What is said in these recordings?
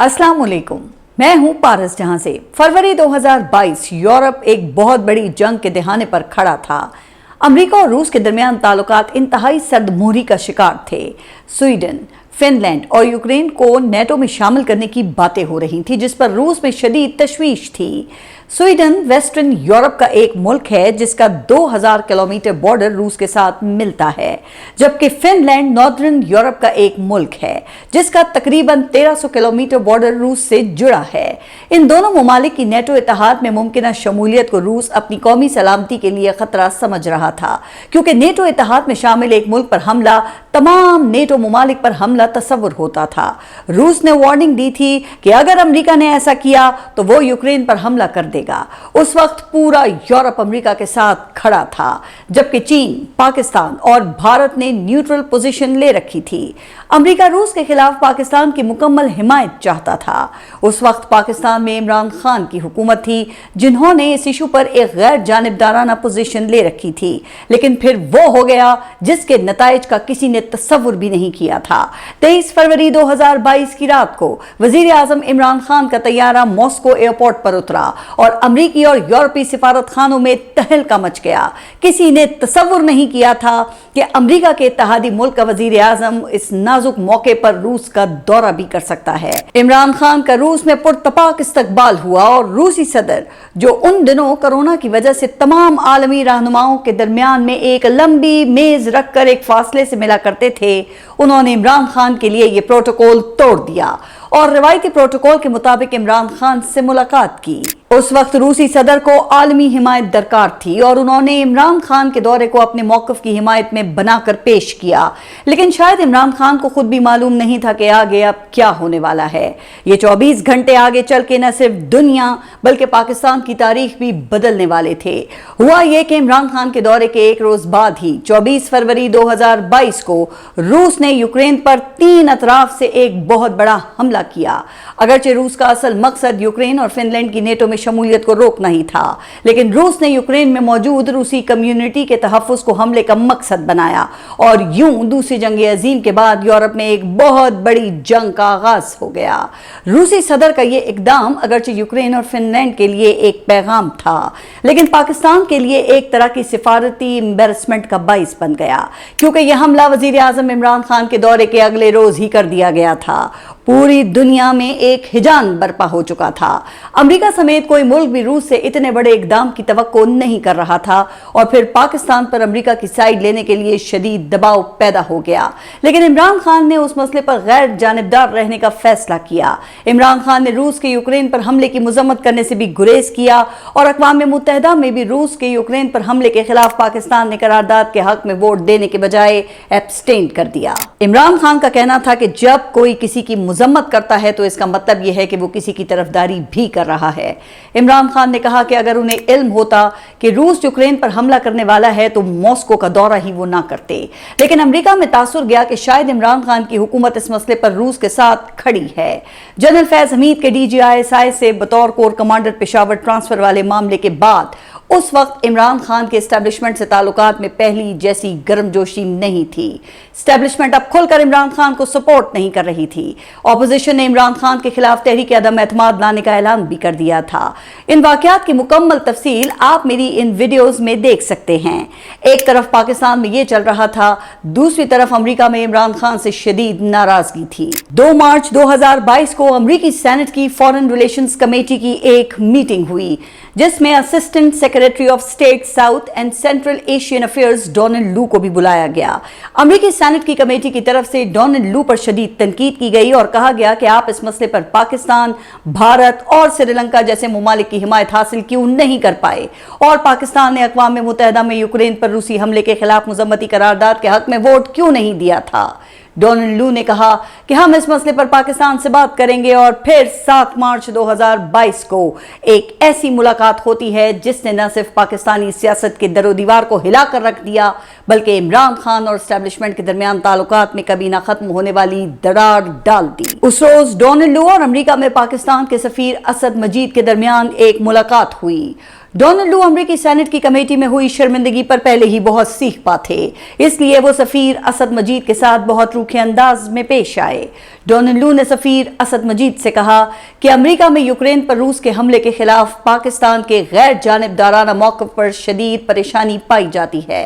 अस्सलाम वालेकुम। मैं हूं पारस जहां से। फरवरी 2022 यूरोप एक बहुत बड़ी जंग के दहाने पर खड़ा था। अमेरिका और रूस के दरमियान ताल्लुकात इंतहाई सर्दमूरी का शिकार थे। स्वीडन, फिनलैंड और यूक्रेन को नेटो में शामिल करने की बातें हो रही थी, जिस पर रूस में शदीद तशवीश थी। स्वीडन वेस्टर्न यूरोप का एक मुल्क है जिसका 2000 किलोमीटर बॉर्डर रूस के साथ मिलता है, जबकि फिनलैंड नॉर्दर्न यूरोप का एक मुल्क है जिसका तकरीबन 1300 किलोमीटर बॉर्डर रूस से जुड़ा है। इन दोनों ममालिक की नेटो इत्तेहाद में मुमकिन शमूलियत को रूस अपनी कौमी सलामती के लिए खतरा समझ रहा था, क्योंकि नेटो इत्तेहाद में शामिल एक मुल्क पर हमला तमाम नेटो ममालिक पर हमला तस्वुर होता था। रूस ने वार्निंग दी थी कि अगर अमेरिका ने ऐसा किया तो वो यूक्रेन पर हमला कर देगा। उस वक्त पूरा यूरोप अमेरिका के साथ खड़ा था, जबकि चीन, पाकिस्तान और भारत ने न्यूट्रल पोजीशन ले रखी थी। अमेरिका रूस के खिलाफ पाकिस्तान की मुकम्मल हिमायत चाहता था। उस वक्त पाकिस्तान में इमरान खान की हुकूमत थी, जिन्होंने इस इशू पर एक गैर जानिबदाराना पोजीशन ले रखी थी, लेकिन फिर वो हो गया जिसके नताइज का किसी ने तस्वुर भी नहीं किया था। 23 फरवरी 2022 की रात को वजीर आजम इमरान खान का तैयारा मॉस्को एयरपोर्ट पर उतरा और अमरीकी और यूरोपीय सिफारत खानों में तहलका मच गया। किसी ने तस्वुर नहीं किया था कि अमरीका के इत्तेहादी मुल्क का वजीर आजम इस नाजुक मौके पर रूस का दौरा भी कर सकता है। इमरान खान का रूस में पुरतपाक इस्तकबाल हुआ और रूसी सदर, जो उन दिनों कोरोना की वजह से तमाम आलमी रहनुमाओं के दरमियान में एक लंबी मेज रखकर एक फासले से मिला करते थे, उन्होंने इमरान खान के लिए यह प्रोटोकॉल तोड़ दिया और रिवायती प्रोटोकॉल के मुताबिक इमरान खान से मुलाकात की। उस वक्त रूसी सदर को आलमी हिमायत दरकार थी और उन्होंने इमरान खान के दौरे को अपने मौक़िफ़ की हिमायत में बनाकर पेश किया, लेकिन शायद इमरान खान को खुद भी मालूम नहीं था कि आगे अब क्या होने वाला है। ये 24 घंटे आगे चल के न सिर्फ दुनिया बल्कि पाकिस्तान की तारीख भी बदलने वाले थे। हुआ ये कि इमरान खान के दौरे के एक रोज बाद ही 24 फरवरी 2022 को रूस ने यूक्रेन पर 3 अतराफ से एक बहुत बड़ा हमला किया। अगरचे रूस का असल मकसद यूक्रेन और फिनलैंड की नेटो में शमूलियत को रोकना ही था, लेकिन रूस ने यूक्रेन में मौजूद रूसी कम्युनिटी के तहफ़्फ़ुज़ को हमले का मकसद बनाया और यूं दूसरी जंग अजीम के बाद यूरोप में एक बहुत बड़ी जंग का आगाज हो गया। रूसी सदर का यह इकदाम अगरचे यूक्रेन और फिनलैंड के लिए एक पैगाम था, लेकिन पाकिस्तान के लिए एक तरह की सिफारती एम्बैरसमेंट का बाइस बन गया, क्योंकि यह हमला वजीर आजम इमरान खान के दौरे के अगले रोज ही कर दिया गया था। पूरी दुनिया में एक हिजान बर्पा हो चुका था। अमेरिका समेत कोई मुल्क भी रूस से इतने बड़े इकदाम की तवक्को नहीं कर रहा था और फिर पाकिस्तान पर अमेरिका की साइड लेने के लिए शदीद दबाव पैदा हो गया। लेकिन इमरान खान ने उस मसले पर गैर जानिबदार रहने का फैसला किया। इमरान खान ने रूस के यूक्रेन पर हमले की मजम्मत करने से भी गुरेज किया और अक़वाम मुत्तहिदा में भी रूस के यूक्रेन पर हमले के खिलाफ पाकिस्तान ने करारदाद के हक में वोट देने के बजाय एब्सटेन कर दिया। इमरान खान का कहना था कि जब कोई किसी की मजम्मत करता है तो इसका मतलब यह है कि वो किसी की तरफदारी भी कर रहा है। इमरान खान ने कहा कि अगर उन्हें इल्म होता कि रूस यूक्रेन पर हमला करने वाला है तो मॉस्को का दौरा ही वो ना करते, लेकिन अमेरिका में तासुर गया कि शायद इमरान खान की हुकूमत इस मसले पर रूस के साथ खड़ी है। जनरल फैज हमीद के DGISI से बतौर कोर कमांडर पेशावर ट्रांसफर वाले मामले के बाद उस वक्त इमरान खान के एस्टेब्लिशमेंट से ताल्लुकात में पहली जैसी गर्मजोशी नहीं थी। एस्टेब्लिशमेंट अब खुलकर इमरान खान को सपोर्ट नहीं कर रही थी। ऑपोजिशन ने इमरान खान के खिलाफ तहरीक अदम एतमाद लाने का ऐलान भी कर दिया था। इन वाकयात की मुकम्मल तफसील आप मेरी इन वीडियोस में देख सकते हैं। एक तरफ पाकिस्तान में ये चल रहा था, दूसरी तरफ अमेरिका में इमरान खान से शदीद नाराजगी थी। 2 मार्च 2022 को अमेरिकी सेनेट की फॉरेन रिलेशंस कमेटी की एक मीटिंग हुई, जिसमें assistant secretary of state south and central Asian affairs Donald लू को भी बुलाया गया। अमेरिकी सेनेट की कमेटी की तरफ से डोनाल्ड लू पर शदीद तनकीद की गई और कहा गया कि आप इस मसले पर पाकिस्तान, भारत और श्रीलंका जैसे ममालिक की हिमायत हासिल क्यों नहीं कर पाए, और पाकिस्तान ने अक़वाम मुत्तहिदा में यूक्रेन पर रूसी हमले के खिलाफ मुज़म्मती करारदाद के हक में वोट क्यों नहीं दिया था। डोनाल्ड लू ने कहा कि हम इस मसले पर पाकिस्तान से बात करेंगे और फिर 7 मार्च 2022 को एक ऐसी मुलाकात होती है जिसने न सिर्फ पाकिस्तानी सियासत के दरो दीवार को हिलाकर रख दिया, बल्कि इमरान खान और एस्टेब्लिशमेंट के दरमियान ताल्लुकात में कभी ना खत्म होने वाली दरार डाल दी। उस रोज डोनाल्ड लू और अमेरिका में पाकिस्तान के सफीर असद मजीद के दरमियान एक मुलाकात हुई। डोनाल्ड लू अमेरिकी सेनेट की कमेटी में हुई शर्मिंदगी पर पहले ही बहुत सीखपा थे, इसलिए वो सफीर असद मजीद के साथ बहुत रूखे अंदाज में पेश आए। डोनाल्ड लू ने सफीर असद मजीद से कहा कि अमेरिका में यूक्रेन पर रूस के हमले के खिलाफ पाकिस्तान के गैर जानिबदाराना मौक़िफ़ पर शदीद परेशानी पाई जाती है।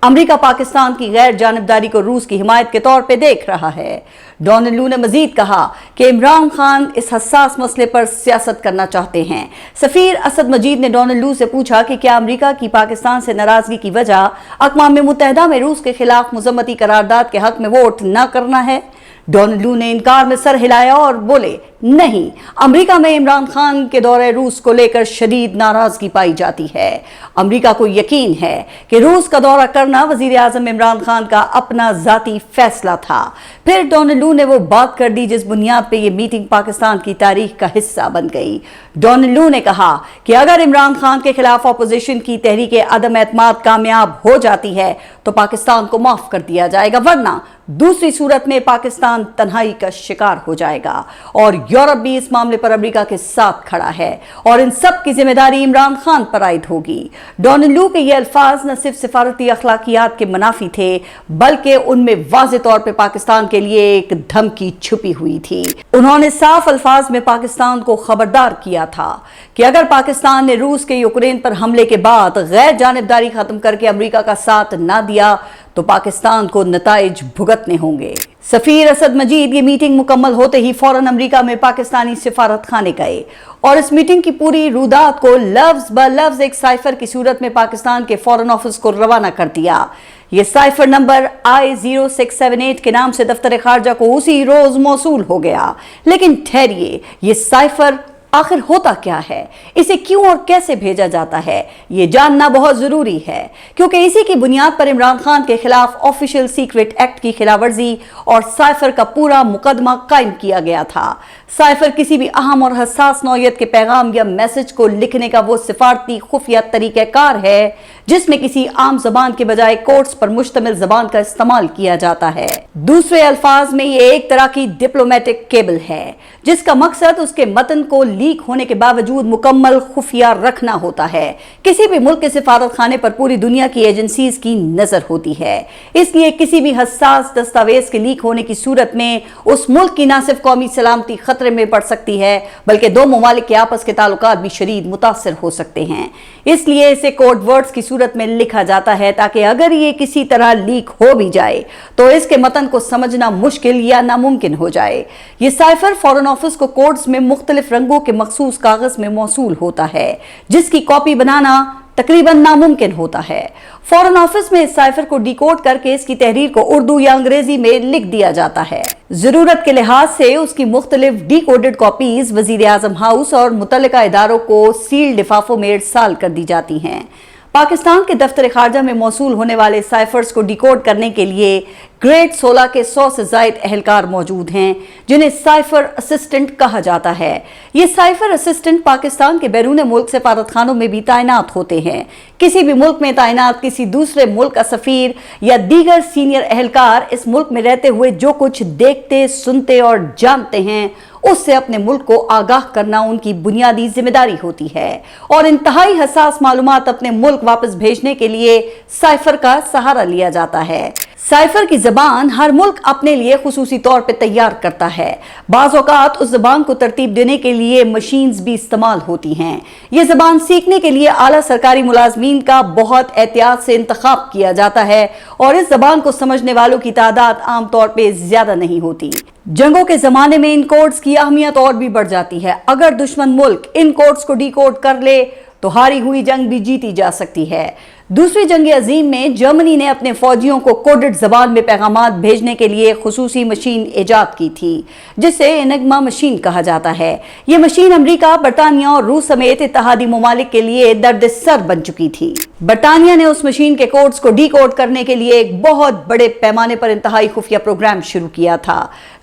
अमेरिका पाकिस्तान की गैर जानिबदारी को रूस की हिमायत के तौर पे देख रहा है। डोनाल्ड लू ने मजीद कहा कि इमरान खान इस हसास मसले पर सियासत करना चाहते हैं। सफीर असद मजीद ने डोनाल्ड लू से पूछा कि क्या अमेरिका की पाकिस्तान से नाराजगी की वजह अक़वाम मुत्तहिदा में रूस के खिलाफ मुज़म्मती करारदाद के हक में वोट न करना है। डोनाल्ड लू ने इनकार में सर हिलाया और बोले, नहीं, अमेरिका में इमरान खान के दौरे रूस को लेकर शदीद नाराजगी पाई जाती है। अमेरिका को यकीन है कि रूस का दौरा करना वजीर आज़म इमरान खान का अपना ज़ाती फैसला था। फिर डोनाल्ड लू ने वो बात कर दी जिस बुनियाद पे ये मीटिंग पाकिस्तान की तारीख का हिस्सा बन गई। डोनाल्ड लू ने कहा कि अगर इमरान खान के खिलाफ अपोजिशन की तहरीक अदम एतमाद कामयाब हो जाती है तो पाकिस्तान को माफ कर दिया जाएगा, वरना दूसरी सूरत में पाकिस्तान तन्हाई का शिकार हो जाएगा। और यूरोप भी इस मामले पर अमेरिका के साथ खड़ा है और इन सब की जिम्मेदारी इमरान खान पर आयद होगी। डोनाल्ड लू के ये अल्फाज न सिर्फ सिफारती अखलाकियात के मुनाफी थे, बल्कि उनमें वाज़ेह तौर पर पाकिस्तान के लिए एक धमकी छुपी हुई थी। उन्होंने साफ अल्फाज में पाकिस्तान को खबरदार किया था कि अगर पाकिस्तान ने रूस के यूक्रेन पर हमले के बाद गैर जानिबदारी खत्म करके अमेरिका का साथ ना दिया तो पाकिस्तान को नताइज भुगतने होंगे। सफीर असद मजीद ये मीटिंग मुकम्मल होते ही फौरन अमेरिका में पाकिस्तानी सिफारत खाने गए और इस मीटिंग की पूरी रुदात को लफ्ज ब लफ्ज एक साइफर की सूरत में पाकिस्तान के फॉरेन ऑफिस को रवाना कर दिया। ये साइफर नंबर I0678 के नाम से दफ्तर खारजा को उसी रोज मौसूल हो गया। लेकिन ठहरिए, ये साइफर आखिर होता क्या है, इसे क्यों और कैसे भेजा जाता है, ये जानना बहुत जरूरी है, क्योंकि इसी की बुनियाद पर इमरान खान के खिलाफ ऑफिशियल सीक्रेट एक्ट की खिलाफवर्जी और साइफर का पूरा मुकदमा कायम किया गया था। साइफर किसी भी अहम और हसास नौयत के पैगाम या मैसेज को लिखने का वो सिफारती खुफिया तरीक़ाकार है जिसमें किसी आम जबान के बजाय कोड्स पर मुश्तमिल जबान का इस्तेमाल किया जाता है। दूसरे अल्फाज में ये एक तरह की डिप्लोमेटिक केबल है जिसका मकसद उसके मतन को लीक होने के बावजूद मुकम्मल खुफिया रखना होता है। किसी भी मुल्क के सिफारत खाने पर पूरी दुनिया की एजेंसीज की नजर होती है, इसलिए किसी भी हसास दस्तावेज के लीक होने की सूरत में उस मुल्क की न सिर्फ कौमी सलामती खतरे में पड़ सकती है बल्कि दो ममालिक के आपस के ताल्लुकात भी शदीद मुतासर हो सकते हैं। इसलिए इसे कोड वर्ड्स की सूरत में लिखा जाता है ताकि अगर ये किसी तरह लीक हो भी जाए तो इसके मतन को समझना मुश्किल या नामुमकिन हो जाए। ये साइफर फॉरेन ऑफिस को कोड्स में मुख्तलिफ रंगों के मखसूस कागज में मौसूल होता है जिसकी कॉपी बनाना तकरीबन नामुमकिन होता है। फॉरेन ऑफिस में इस साइफर को डिकोड करके इसकी तहरीर को उर्दू या अंग्रेजी में लिख दिया जाता है। जरूरत के लिहाज से उसकी मुख्तलिफ डिकोडेड कॉपीज वजीर आजम हाउस और मुतल्लिका इदारों को सील लिफाफों में इरसाल कर दी जाती हैं। पाकिस्तान के दफ्तर खारजा में मौसूल होने वाले साइफर्स को डिकोड करने के लिए ग्रेड 16 के 100 से जायद एहलकार मौजूद हैं जिन्हें साइफर असिस्टेंट कहा जाता है। ये साइफर असिस्टेंट पाकिस्तान के बैरून मुल्क सफारत खानों में भी तैनात होते हैं। किसी भी मुल्क में तैनात किसी दूसरे मुल्क का सफीर या दीगर सीनियर एहलकार इस मुल्क में रहते हुए जो कुछ देखते, सुनते और जानते हैं उससे अपने मुल्क को आगाह करना उनकी बुनियादी जिम्मेदारी होती है और इंतहाई हसास मालूमात अपने मुल्क वापस भेजने के लिए साइफर का सहारा लिया जाता है। साइफर की जबान हर मुल्क अपने लिए खुसूसी तौर पर तैयार करता है। बाज़ औक़ात उस जबान को तरतीब देने के लिए मशीन्स भी इस्तेमाल होती हैं। ये जबान सीखने के लिए आला सरकारी मुलाजमीन का बहुत एहतियात से इंतखाब किया जाता है और इस जबान को समझने वालों की तादाद आम तौर पर ज्यादा नहीं होती। जंगों के जमाने में इन कोड्स की अहमियत और भी बढ़ जाती है। अगर दुश्मन मुल्क इन कोड्स को डिकोड कर ले तो हारी हुई जंग भी जीती जा सकती है। दूसरी जंग अजीम में जर्मनी ने अपने फौजियों को कोडेड जबान में पैगामात भेजने के लिए खुसूसी मशीन ईजाद की थी जिसे एनग्मा मशीन कहा जाता है। ये मशीन अमेरिका, बरतानिया और रूस समेत इत्तेहादी ममालिक के लिए दर्द सर बन चुकी थी। बरतानिया ने उस मशीन के कोड्स को डिकोड करने के लिए एक बहुत बड़े पैमाने पर इंतहाई खुफिया प्रोग्राम शुरू किया था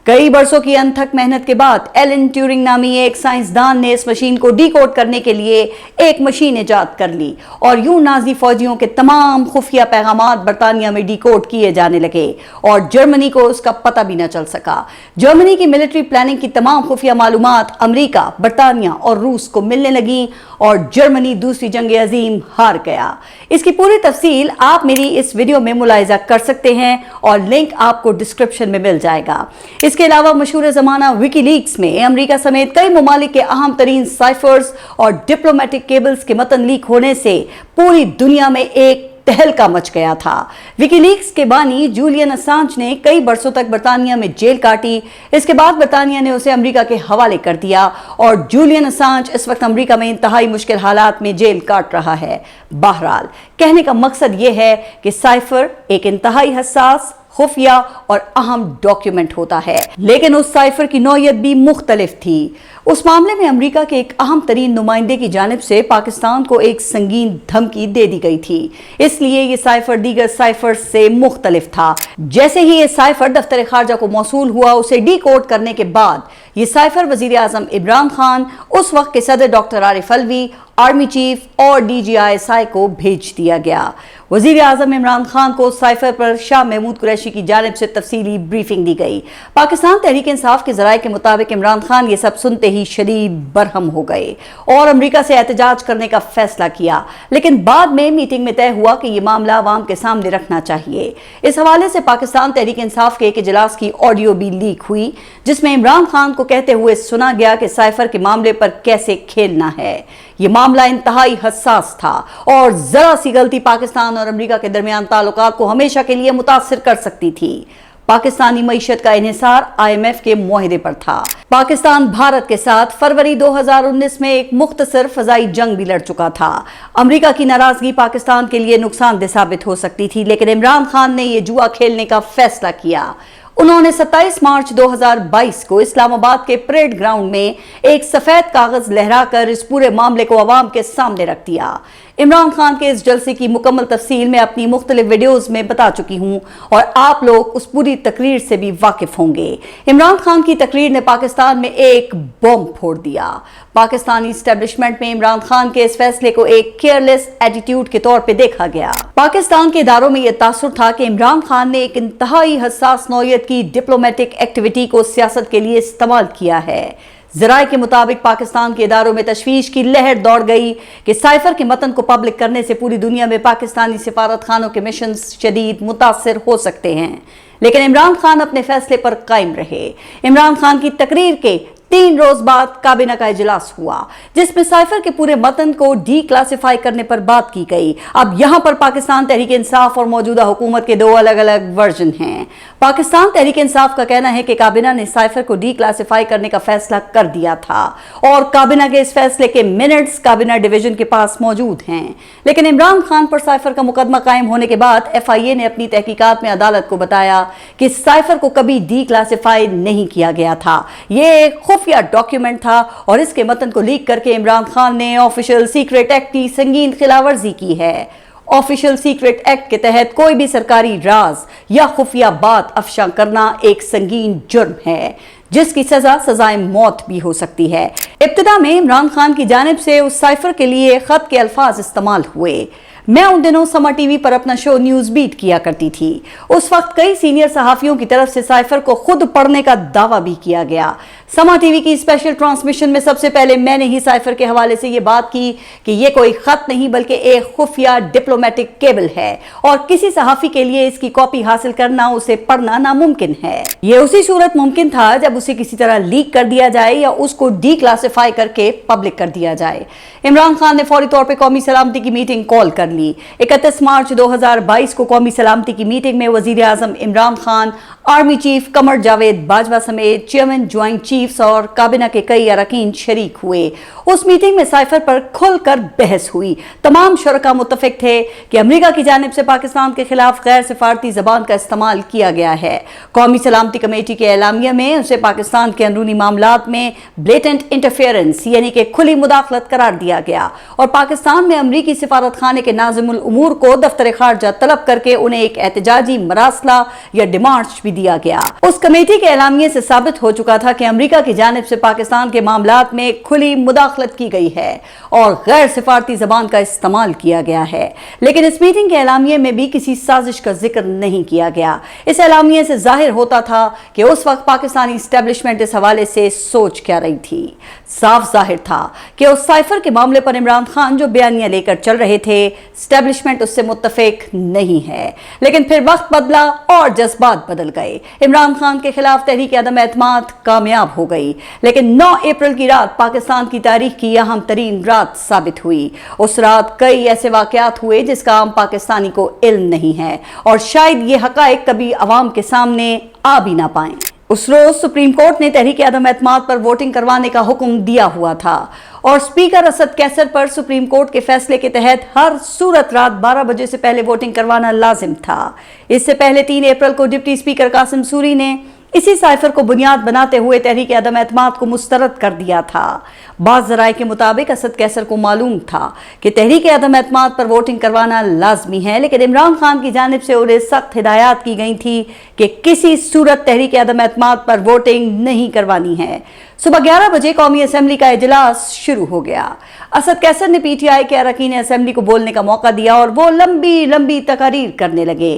कई बरसों की अनथक मेहनत के बाद एलन ट्यूरिंग नामी एक साइंसदान ने इस मशीन को डिकोड करने के लिए एक मशीन इजाद कर ली और यूं नाजी फौजियों के तमाम खुफिया पैगामात बरतानिया में डिकोड किए जाने लगे और जर्मनी को उसका पता भी न चल सका। जर्मनी की मिलिट्री प्लानिंग की तमाम खुफिया मालूमात अमेरिका, बरतानिया और रूस को मिलने लगी और जर्मनी दूसरी जंग अजीम हार गया। इसकी पूरी तफसील आप मेरी इस वीडियो में मुलाहिजा कर सकते हैं और लिंक आपको डिस्क्रिप्शन में मिल जाएगा। इसके अलावा मशहूर ज़माना विकीलीक्स में अमेरिका समेत कई ममालिक के अहम तरीन साइफर्स और डिप्लोमेटिक केबल्स के मतन लीक होने से पूरी दुनिया में एक तहलका मच गया था। विकीलीक्स के बानी जूलियन असांज ने कई बरसों तक बरतानिया में जेल काटी। इसके बाद बरतानिया ने उसे अमेरिका के हवाले कर दिया और जूलियन असांज इस वक्त अमेरिका में इंतहाई मुश्किल हालात में जेल काट रहा है। बहरहाल कहने का मकसद यह है कि साइफर एक इंतहाई हसास, खुफिया और अहम डॉक्यूमेंट होता है, लेकिन उस साइफर की नौयत भी मुख्तलिफ थी। उस मामले में अमेरिका के एक अहम तरीन नुमाइंदे की जानिब से पाकिस्तान को एक संगीन धमकी दे दी गई थी, इसलिए ये साइफर दीगर साइफर से मुख्तलिफ था। जैसे ही ये साइफर दफ्तर खारजा को मौसूल हुआ, उसे डिकोड करने के बाद ये साइफर वजीर आजम इमरान खान, उस वक्त के सदर doctor Arif Alvi, army chief और DGISI को भेज दिया गया। वजीर आजम इमरान खान को साइफर पर शाह महमूद कुरैशी की जानिब से तफसीली ब्रीफिंग दी गई। पाकिस्तान तहरीक इंसाफ के जराये के मुताबिक इमरान खान ये सब सुनते ही शदीद बरहम हो गए और अमेरिका से एहतजाज करने का फैसला किया, लेकिन बाद में मीटिंग में तय हुआ कि ये मामला अवाम के सामने रखना चाहिए। इस हवाले से पाकिस्तान तहरीक इंसाफ के एक इजलास की ऑडियो भी लीक हुई, जिसमें इमरान खान को कहते हुए सुना गया कि साइफर के मामले पर कैसे खेलना है। ये मामला इंतहाई हसास था और जरा सी गलती पाकिस्तान और अमेरिका के दरमियान ताल्लुकात को हमेशा के लिए मुतासिर कर सकती थी। पाकिस्तानी मईशत का इन्हिसार IMF के मुआहदे पर था। पाकिस्तान भारत के साथ फरवरी 2019 में एक मुख्तसर फजाई जंग भी लड़ चुका था। अमेरिका की नाराजगी पाकिस्तान के लिए नुकसानदेह साबित हो सकती थी, लेकिन इमरान खान ने यह जुआ खेलने का फैसला किया। उन्होंने 27 मार्च 2022 को इस्लामाबाद के परेड ग्राउंड में एक सफेद कागज लहराकर इस पूरे मामले को अवाम के सामने रख दिया। इमरान खान के इस जलसे की मुकम्मल तफसील मैं अपनी मुख्तलिफ वीडियोस में बता चुकी हूं और आप लोग उस पूरी तकरीर से भी वाकिफ होंगे। इमरान खान की तकरीर ने पाकिस्तान में एक बम फोड़ दिया। पाकिस्तानी एस्टेब्लिशमेंट में इमरान खान के इस फैसले को एक केयरलेस एटीट्यूड के तौर पे देखा गया। पाकिस्तान के इदारों में यह तासुर था कि इमरान खान ने एक इंतहाई हसास नौयत की डिप्लोमेटिक एक्टिविटी को सियासत के लिए इस्तेमाल किया है। जराये के मुताबिक पाकिस्तान के इदारों में तशवीश की लहर दौड़ गई कि साइफर के मतन को पब्लिक करने से पूरी दुनिया में पाकिस्तानी सिफारत खानों के मिशन शदीद मुतासिर हो सकते हैं, लेकिन इमरान खान अपने फैसले पर कायम रहे। इमरान खान की तकरीर के 3 रोज बाद काबीना का इजलास हुआ, जिसमें साइफर के पूरे मतन को डी क्लासिफाई करने पर बात की गई। अब यहां पर पाकिस्तान तहरीक इंसाफ और मौजूदा हुकूमत के 2 अलग अलग वर्जन हैं। पाकिस्तान तहरीक इंसाफ का कहना है कि काबीना ने साइफर को डी क्लासिफाई करने का फैसला कर दिया था और काबीना के इस फैसले के मिनट्स काबीना डिवीजन के पास मौजूद हैं, लेकिन इमरान खान पर साइफर का मुकदमा कायम होने के बाद FIA ने अपनी तहकीकात में अदालत को बताया कि साइफर को कभी डी क्लासिफाई नहीं किया गया था। ये एक खुफिया डॉक्यूमेंट था और इसके मतन को लीक करके इमरान खान ने ऑफिशियल सीक्रेट एक्ट की संगीन खिलाफवर्जी की है। ऑफिशियल सीक्रेट एक्ट के तहत कोई भी सरकारी राज या खुफिया बात अफशा करना एक संगीन जुर्म है, जिसकी सजाए मौत भी हो सकती है। इब्तिदा में इमरान खान की जानिब से उस साइफर के लिए खत के अल्फाज इस्तेमाल हुए। मैं उन दिनों समा टीवी पर अपना शो न्यूज बीट किया करती थी। उस वक्त कई सीनियर सहाफियों की तरफ से साइफर को खुद पढ़ने का दावा भी किया गया। समा टीवी की स्पेशल ट्रांसमिशन में सबसे पहले मैंने ही साइफर के हवाले से ये बात की कि ये कोई खत नहीं बल्कि एक खुफिया डिप्लोमेटिक केबल है और किसी सहाफी के लिए इसकी कॉपी हासिल करना, उसे पढ़ना नामुमकिन है। ये उसी सूरत मुमकिन था जब उसे किसी तरह लीक कर दिया जाए या उसको डी क्लासिफाई करके पब्लिक कर दिया जाए। इमरान खान ने फौरी तौर पर कौमी सलामती की मीटिंग कॉल कर ली। 31 मार्च 2022 को कौमी सलामती की मीटिंग में वजीर आजम इमरान खान, आर्मी चीफ कमर जावेद बाजवा समेत चेयरमैन ज्वाइंट चीफ्स और काबीना के कई अरकान शरीक हुए। उस मीटिंग में साइफर पर खुलकर बहस हुई। तमाम शुरका मुत्तफिक थे कि अमेरिका की जानिब से पाकिस्तान के खिलाफ गैर सिफारती जबान का इस्तेमाल किया गया है। कौमी सलामती कमेटी के एलामिया में उसे पाकिस्तान के अंदरूनी मामलात में ब्लेटेंट इंटरफेरेंस यानी कि खुली मुदाखलत करार दिया गया और पाकिस्तान में अमरीकी सिफारत खाने के नाज़िम उल उमूर को दफ्तर खारजा तलब करके उन्हें एक एहतजाजी मरासला या डिमांड भी दिया गया। उस कमेटी के एलामिये से साबित हो चुका था कि अमरीका की जानिब से पाकिस्तान के मामलात में खुली मुदाखलत की गई है और गैर सिफारती जबान का इस्तेमाल किया गया है, लेकिन इस मीटिंग के एलामिये में भी किसी साजिश का जिक्र नहीं किया गया। इस एलामिये से जाहिर होता था कि उस वक्त पाकिस्तानी इस्टेब्लिशमेंट इस हवाले से सोच क्या रही थी। साफ जाहिर था कि उस साइफर के मामले पर इमरान खान जो बयानियां लेकर चल रहे थे, इस्टेब्लिशमेंट उससे मुत्तफिक नहीं है। लेकिन फिर वक्त बदला और जज्बात बदल गए। इमरान खान के खिलाफ तहरीक अदम एतमाद कामयाब हो गई, लेकिन 9 अप्रैल की रात पाकिस्तान की तारीख की अहम तरीन रात साबित हुई। उस रात कई ऐसे वाकयात हुए जिसका आम पाकिस्तानी को इल्म नहीं है और शायद ये हकायक कभी अवाम के सामने आ भी ना पाए। उस रोज सुप्रीम कोर्ट ने तहरीक अदम एतमाद पर वोटिंग करवाने का हुक्म दिया हुआ था और स्पीकर असद कैसर पर सुप्रीम कोर्ट के फैसले के तहत हर सूरत रात 12 बजे से पहले वोटिंग करवाना लाजिम था। इससे पहले 3 अप्रैल को डिप्टी स्पीकर कासिम सूरी ने इसी साइफर को बुनियाद बनाते हुए तहरीक अदम एतमाद को मुस्तरद कर दिया था। बाज़ ज़राए के मुताबिक असद कैसर को मालूम था कि तहरीक अदम एतमाद पर वोटिंग करवाना लाजमी है, लेकिन इमरान खान की जानिब से उन्हें सख्त हिदायत की गई थी कि किसी सूरत तहरीक अदम एतमाद पर वोटिंग नहीं करवानी है। सुबह 11 बजे कौमी असम्बली का इजलास शुरू हो गया। असद कैसर ने पीटीआई के अरकान असम्बली को बोलने का मौका दिया और वो लंबी लंबी तकारीर करने लगे।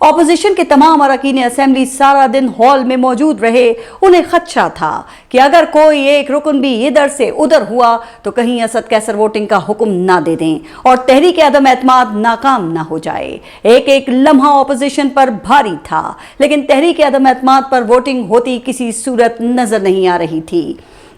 ऑपोजिशन के तमाम अरकान असम्बली सारा दिन हॉल में मौजूद रहे। उन्हें खदशा था कि अगर कोई एक रुकन भी इधर से उधर हुआ तो कहीं असद कैसर वोटिंग का हुक्म ना दे दें और तहरीक अदम एतमाद नाकाम ना हो जाए। एक एक लम्हा ऑपोजिशन पर भारी था, लेकिन तहरीक अदम एतमाद पर वोटिंग होती किसी सूरत नजर नहीं आ रही थी।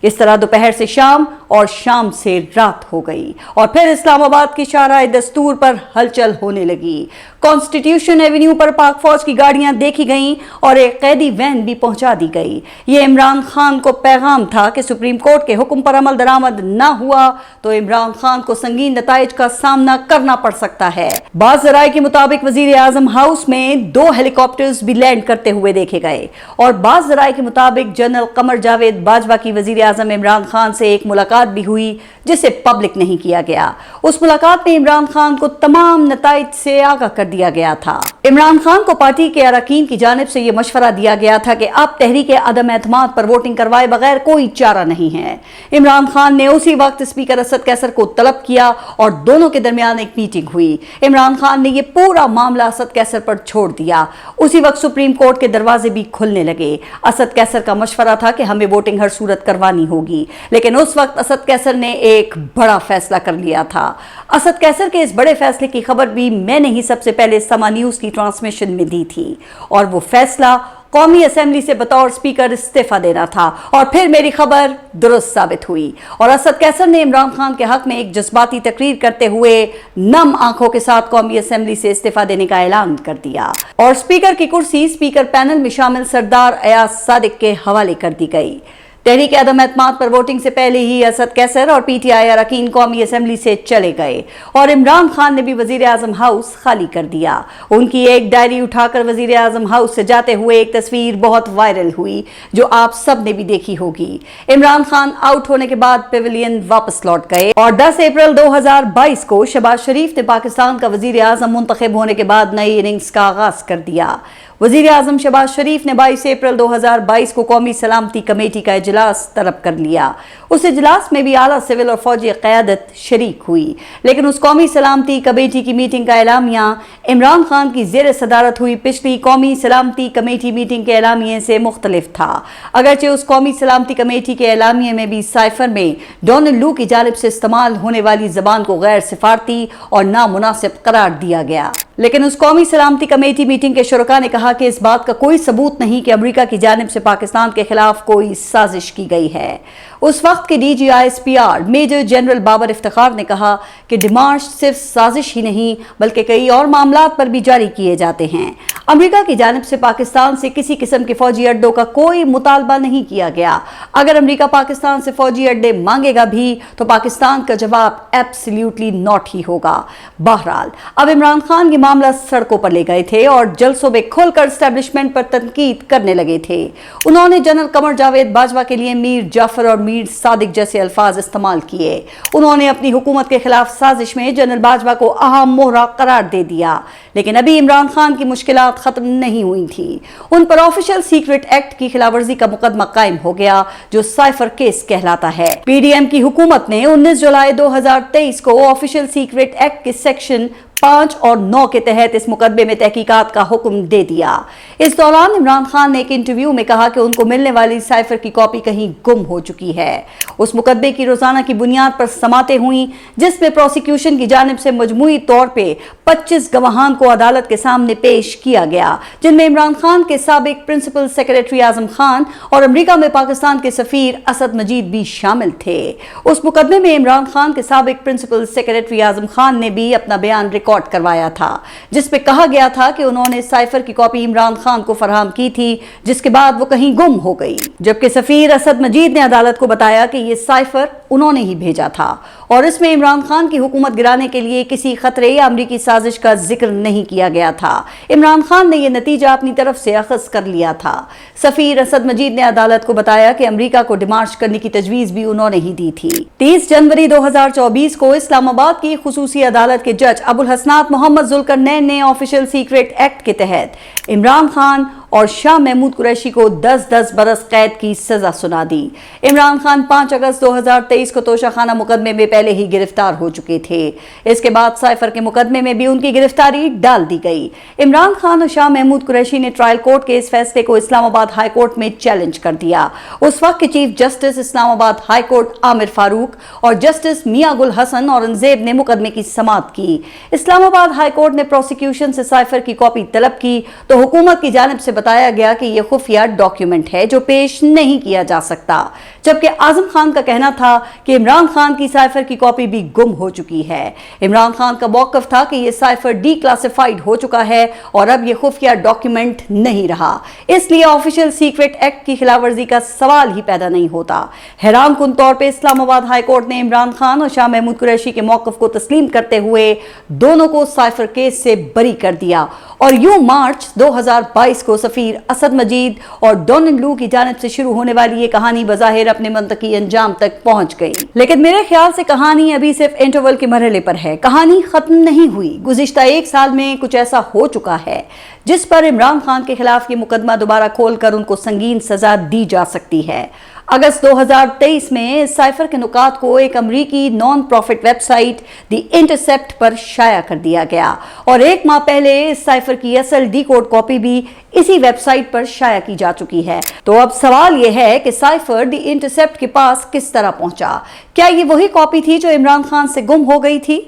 इस तरह दोपहर से शाम और शाम से रात हो गई और फिर इस्लामाबाद की शाहराह दस्तूर पर हलचल होने लगी। कॉन्स्टिट्यूशन एवेन्यू पर पाक फौज की गाड़ियां देखी गईं और एक कैदी वैन भी पहुंचा दी गई। ये इमरान खान को पैगाम था कि सुप्रीम कोर्ट के हुक्म पर अमल दरामद ना हुआ तो इमरान खान को संगीन नताइज का सामना करना पड़ सकता है। बाज़ ज़राए के मुताबिक वजीर आजम हाउस में 2 हेलीकॉप्टर्स भी लैंड करते हुए देखे गए और बाज़ ज़राए के मुताबिक जनरल कमर जावेद बाजवा की वजीर आजम इमरान खान से एक मुलाकात भी हुई जिसे पब्लिक नहीं किया गया। उस मुलाकात में इमरान खान को तमाम नताइज से आगाह कर दिया गया था। इमरान खान को पार्टी के अरकान की जानिब से यह मशवरा दिया गया था कि अब तहरीक अदम एतमाद पर वोटिंग करवाए बगैर कोई चारा नहीं है। इमरान खान ने उसी वक्त स्पीकर असद कैसर को तलब किया और दोनों के दरमियान एक मीटिंग हुई। इमरान खान ने यह पूरा मामला असद कैसर पर छोड़ दिया। उसी वक्त सुप्रीम कोर्ट के दरवाजे भी खुलने लगे। असद कैसर का मशवरा था कि हमें वोटिंग हर सूरत करवानी होगी, लेकिन उस वक्त असद कैसर ने एक बड़ा फैसला कर लिया था। असद कैसर के इस बड़े फैसले की खबर भी मैंने ही सबसे पहले समा न्यूज की ट्रांसमिशन में दी थी और वो फैसला कौमी असेंबली से बतौर स्पीकर इस्तीफा देना था और फिर मेरी खबर दुरुस्त साबित हुई और असद कैसर ने इमरान खान के हक में एक जज्बाती तकरीर करते हुए नम आंखों के साथ कौमी असेंबली से इस्तीफा देने का ऐलान कर दिया और स्पीकर की कुर्सी स्पीकर पैनल में शामिल सरदार अयाज सादिक के हवाले कर दी गई। तहरीक अदम एतमाद पर वोटिंग से पहले ही असद कैसर और पीटीआई अरकान कौमी असेंबली से चले गए और इमरान खान ने भी वजीर आजम हाउस खाली कर दिया। उनकी एक डायरी उठाकर वजीर आजम हाउस से जाते हुए एक तस्वीर बहुत वायरल हुई जो आप सब ने भी देखी होगी। इमरान खान आउट होने के बाद पेविलियन वापस लौट गए और 10 अप्रैल 2022 को शहबाज शरीफ ने पाकिस्तान का वजीर आजम मुंतखब होने के बाद नई इनिंग्स का आगाज कर दिया। वजीर आजम शहबाज शरीफ ने 22 अप्रैल 2022 को कौमी सलामती कमेटी का इजलास तलब कर लिया। उस इजलास में भी आला सिविल और फौजी क़यादत शरीक हुई, लेकिन उस कौमी सलामती कमेटी की मीटिंग का एलामिया इमरान खान की ज़ेर सदारत हुई पिछली कौमी सलामती कमेटी मीटिंग के एलामिये से मुख्तलिफ था। अगरचे उस कौमी सलामती कमेटी के एलामिये में भी साइफर में डोनाल्ड लू की जानिब से इस्तेमाल होने वाली जबान को गैर सिफारती और नामुनासिब करार दिया गया, लेकिन उस कौमी सलामती कमेटी मीटिंग के शुरका ने कहा कि इस बात का कोई सबूत नहीं कि अमेरिका की जानिब से पाकिस्तान के खिलाफ कोई साजिश की गई है। उस वक्त के DGISPR major general Babar Iftikhar ने कहा कि डिमार्च सिर्फ साजिश ही नहीं बल्कि कई और मामलात पर भी जारी किए जाते हैं। अमेरिका की जानिब से पाकिस्तान से किसी किस्म के फौजी अड्डों का कोई मुतालबा नहीं किया गया। अगर अमेरिका पाकिस्तान से फौजी अड्डे मांगेगा भी तो पाकिस्तान का जवाब एब्सोल्युटली नॉट ही होगा। बहरहाल अब इमरान खान ये मामला सड़कों पर ले गए थे और जलसों में खुलकर एस्टेब्लिशमेंट पर तनकीद करने लगे थे। उन्होंने जनरल कमर जावेद बाजवा के लिए मीर जाफर और मीर सादिक जैसे अल्फाज इस्तेमाल किए। उन्होंने अपनी हुकूमत के खिलाफ साजिश में जनरल बाजवा को अहम मोहरा करार दे दिया। लेकिन अभी इमरान खान की मुश्किलात खत्म नहीं हुई थी। उन पर ऑफिशियल सीक्रेट एक्ट की खिलाफवर्जी का मुकदमा कायम हो गया जो साइफर केस कहलाता है। पीडीएम की हुकूमत ने 19 जुलाई 2023 को ऑफिशियल सीक्रेट एक्ट के सेक्शन 5 और 9 के तहत इस मुकदमे में तहकीकात का हुक्म दे दिया। इस दौरान इमरान खान ने एक इंटरव्यू में कहा कि उनको मिलने वाली साइफर की कॉपी कहीं गुम हो चुकी है। उस मुकदमे की रोजाना की बुनियाद पर समातें हुई जिसमें प्रोसिक्यूशन की जानिब से मजमूई तौर पे 25 गवाहान को अदालत के सामने पेश किया गया, जिनमें इमरान खान के साबिक प्रिंसिपल सेक्रेटरी आजम खान और अमेरिका में पाकिस्तान के सफीर असद मजीद भी शामिल थे। उस मुकदमे में इमरान खान के साबिक प्रिंसिपल सेक्रेटरी आजम खान ने भी अपना बयान रिकॉर्ड करवाया था, जिसमें कहा गया था कि उन्होंने साइफर की कॉपी इमरान खान को फराहम की थी, जिसके बाद वो कहीं गुम हो गई। जबकि सफीर असद मजीद ने अदालत को बताया कि ये साइफर उन्होंने ही भेजा था और इसमें इमरान खान की हुकूमत गिराने के लिए किसी खतरे या अमरीकी साजिश का जिक्र नहीं किया गया था। इमरान खान ने यह नतीजा अपनी तरफ से अखज़ कर लिया था। सफीर असद मजीद ने अदालत को बताया कि अमरीका को डिमार्च करने की तजवीज भी उन्होंने ही दी थी। 30 जनवरी 2024 को इस्लामाबाद की खुसूसी अदालत के जज अबुल हसनात मोहम्मद जुल्करनैन ने ऑफिशियल सीक्रेट एक्ट के तहत इमरान खान और शाह महमूद कुरैशी को 10-10 बरस कैद की सजा सुना दी। इमरान खान 5 अगस्त 2023 को तोशाखाना मुकदमे में पहले ही गिरफ्तार हो चुके थे। इसके बाद साइफर के मुकदमे में भी उनकी गिरफ्तारी डाल दी गई। इमरान खान और शाह महमूद कुरैशी ने ट्रायल कोर्ट के इस फैसले को इस्लामाबाद हाई कोर्ट में चैलेंज कर दिया। उस वक्त के chief justice Islamabad high court Aamir Farooq और जस्टिस मियां गुल हसन औरंगजेब ने मुकदमे की समाअत की। इस्लामाबाद हाई कोर्ट ने प्रोसिक्यूशन से साइफर की कॉपी तलब की तो हुकूमत की जानिब से बताया गया कि यह खुफिया डॉक्यूमेंट है जो पेश नहीं किया जा सकता, जबकि आजम खान का कहना था कि इमरान खान की साइफर की कॉपी भी गुम हो चुकी है। इमरान खान का मौक़िफ़ था कि यह साइफर डीक्लासिफाइड हो चुका है और अब यह खुफिया डॉक्यूमेंट नहीं रहा, इसलिए ऑफिशियल सीक्रेट एक्ट की खिलाफवर्जी का सवाल ही पैदा नहीं होता। हैरान कुन तौर पर इस्लामाबाद हाई कोर्ट ने इमरान खान और शाह महमूद कुरैशी के मौक़िफ़ को तस्लीम करते हुए दोनों को साइफर केस से बरी कर दिया और यूं मार्च 2022 को सफीर असद मजीद और डोनाल्ड लू की जानिब से शुरू होने वाली ये कहानी बज़ाहिर अपने मंतकी अंजाम तक पहुंच गई। लेकिन मेरे ख्याल से कहानी अभी सिर्फ इंटरवल के मरहले पर है, कहानी खत्म नहीं हुई। गुज़िश्ता 1 साल में कुछ ऐसा हो चुका है जिस पर इमरान खान के खिलाफ ये मुकदमा दोबारा खोलकर उनको संगीन सजा दी जा सकती है। अगस्त 2023 में साइफर के नुकात को एक अमरीकी non profit website the intercept पर शाया कर दिया गया और 1 माह पहले इस साइफर की असल डीकोड कॉपी भी इसी वेबसाइट पर शाया की जा चुकी है। तो अब सवाल यह है कि साइफर द इंटरसेप्ट के पास किस तरह पहुंचा? क्या ये वही कॉपी थी जो इमरान खान से गुम हो गई थी?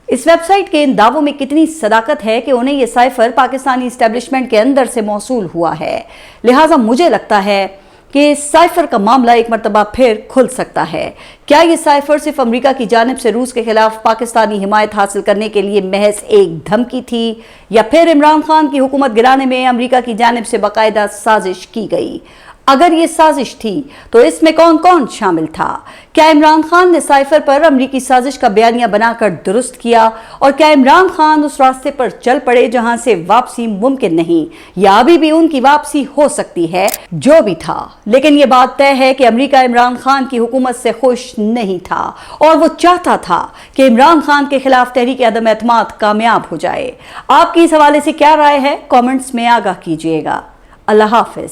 इस वेबसाइट के इन दावों में कितनी सदाकत है कि उन्हें यह साइफर पाकिस्तानी एस्टेब्लिशमेंट के अंदर से मौसूल हुआ है। लिहाजा मुझे लगता है कि साइफर का मामला एक मरतबा फिर खुल सकता है। क्या ये साइफर सिर्फ अमेरिका की जानिब से रूस के खिलाफ पाकिस्तानी हिमायत हासिल करने के लिए महज एक धमकी थी या फिर इमरान खान की हुकूमत गिराने में अमेरिका की जानिब से बाकायदा साजिश की गई? अगर ये साजिश थी तो इसमें कौन कौन शामिल था? क्या इमरान खान ने साइफर पर अमरीकी साजिश का बयानिया बनाकर दुरुस्त किया और क्या इमरान खान उस रास्ते पर चल पड़े जहां से वापसी मुमकिन नहीं, या अभी भी उनकी वापसी हो सकती है? जो भी था, लेकिन ये बात तय है कि अमरीका इमरान खान की हुकूमत से खुश नहीं था और वो चाहता था कि इमरान खान के खिलाफ तहरीक अदम एतमाद कामयाब हो जाए। आपकी इस हवाले से क्या राय है? कॉमेंट्स में आगाह कीजिएगा। अल्लाह हाफिज।